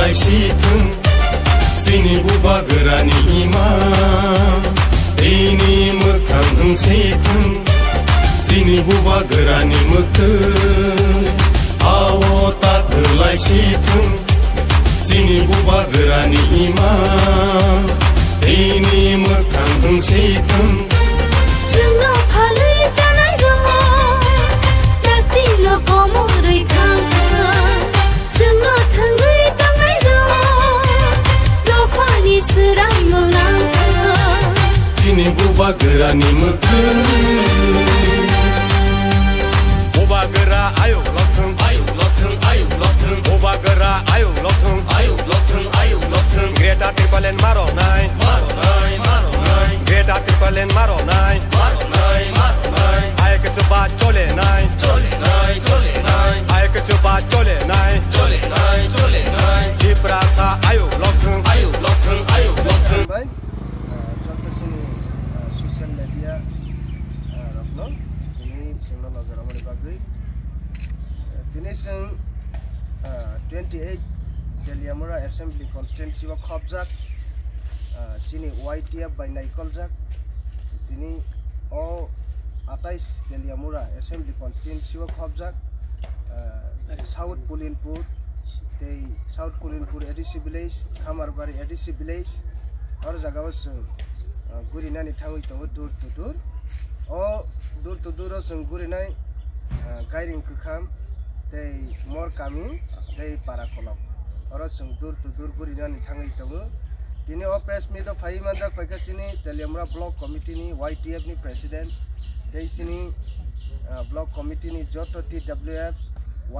लाइसिथों जोंनि बुबा गोरानि इमा दैनि मोखां होंसेथों जोंनि बुबा गोरानि मोखै आवता लाइसिथों जोंनि बुबा गोरानि इमा दैनि मोखां होंसेथों जोंना फालै जानाय रङ दाक्तिल कमरै थांखा जोंना थोंगै दांनाय रङ दफानि सोरां मोलांखा जोंनि बुबा गोरानि मोखै बुबा गोरा आयौ लथों बुबा गोरा आयौ लथों ग्रेटा ट्रिपलेन मारनाय ग्रेटा ट्रिपलेन मारनाय आयके चोबा चले नाय आयके चोबा चले नाय दिप्रासा आयौ लथों भाई सोशल मीडिया रखनो दिनै जोंना नगरामनि बागै दिनै जों 28 देलियामुरा एसेम्बली कन्स्टिट्युएन्सि व खबजाक सिनि YTF बाय नाइकलजाक दिनै अ 28 देलियामुरा एसेम्बली कन्स्टिट्युएन्सि व खबजाक साउथ पुलिनपुर ते south Pulinpur A D C village Khamarbari A D C village और जगह जों गुरिनानै थाङै दङ दूर टु दूर जों गुरिनाय गायरिं खोखाम ते मर कामी ते पाराकलम और जों दूर टु दूर गुरिनानै थाङै दङ दिनै अ प्रेस मिट अफ फाइ मानजा फैगासिनो देलियामुरा ब्लक कमिटिनि YTF नि प्रेसिडेंट दैसिनि ब्लक कमिटिनि जत TWF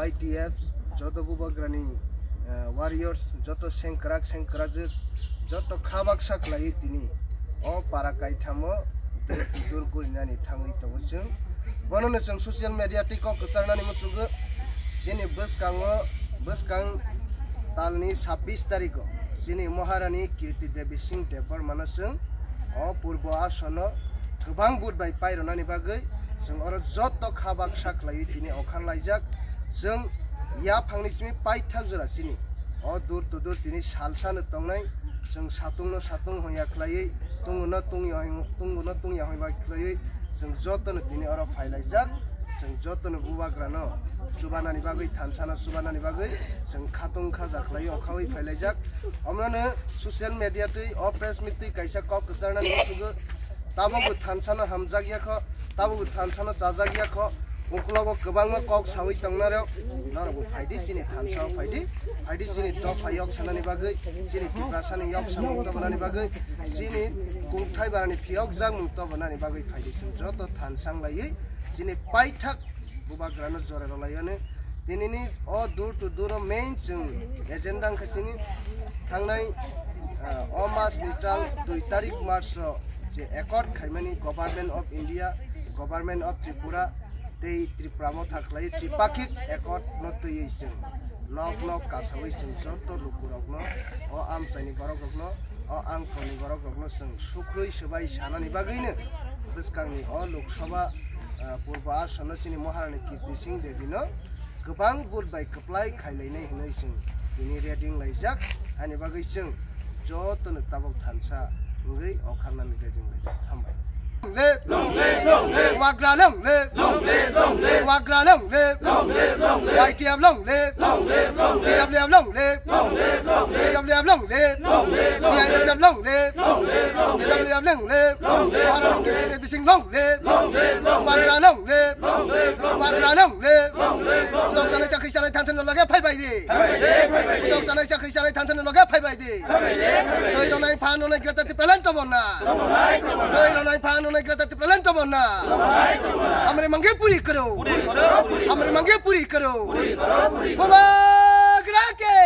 YTF जत बुबाग्रानि वारियर्स जत सेंक्राक जत खाबाक साख्लायै दिनै अ पाराकाय थामो दूर गुरिनानै थाङै दङ जों बननो जों ससियल मीडिया टिक कसारनानै मुसुगो सिनि बसकां तालनि 26 तारिख सिनि महारानी कीर्ति देवी सिंह देवर मानसों अ पूर्व आसन गोबां बुटबाय पायरनानै बागै जों अर जत खाबाक साख्लायै दिनै अखान लायजाक जों या फांनिसिम पाइथाक जरा सिनि अ दूर टु दूर दिनै सालसानो तंनाय जों सातुं होयाख्लायै तुंगुना तुंगिया होयबाख्लायै जों जतनो दिनै अर फायलायजाक जों जतनो बुबाग्रानो सुबानानि बागै थानसाना सुबानानि बागै जों खातुं खाजाख्लायै अखावै फायलायजाक अमरानो ससियल मीडिया तै अ प्रेस मिट तै कायसा कक कसारनानि मुसुगो ताबो थानसाना हामजागियाख ताबो थानसाना जाजागियाख उखलाबो गोबांमा कक सावै तंनारो नरबो फायदि सिनि थानसाव फायदि सिनि द फायक सानानि बागै सिनि तिप्रासानि यक सामुक्त बनानि बागै सिनि कुंथाय बारानि फियक जाग मुक्त बनानि बागै फायदि सिन जत थानसां लायै सिनि पाइथाक बुबाग्रानो जरेर लायने दिनैनि अ दूर टु दूर मेन जों एजेन्डा खासिनि थांनाय अ मास निटाल 2 तारिख मार्च जे एकर्ड खायमानि government of India government of Tripura ते त्रिपुरामो थाख्लायै त्रिपाक्षिक एकर्ड नतयै जों नक कासावै जों जत लुकुरकनो अ आमसाइनि बरकनो अ आंखनि बरकनो जों सुख्रै सबाय सानानि बागैनो बसकांनि अ लोकसभा पूर्व आसन सिनि महारानी कीर्ति सिंह देवीनो गोबां बुटबाय कप्लाय खायलायनाय होनै जों दिनै रेडिं लायजाक आनि बागै जों जतनो ताबक थानसा ngै अखारनानै रेडिं लायजाक हामबाय Waglalong live, Waglalong live, YTF long live, TWF long live, TWF long live, PISF long live, TWF long live, Harani Kirti Devi Singh long live, Waglalong live, Waglalong live, Udong Sanai Chakri Sanai Tansan Loga Pai Bai Di, Udong Sanai Chakri Sanai Tansan Loga Pai Bai Di, Koi Ronai Pano Nai Grata Tipalento Bona, Koi Ronai Pano Nai Grata Tipalento Bona, हमरे मंगे पूरी करो, हमरे मंगे पूरी करो, बाबा ग्राके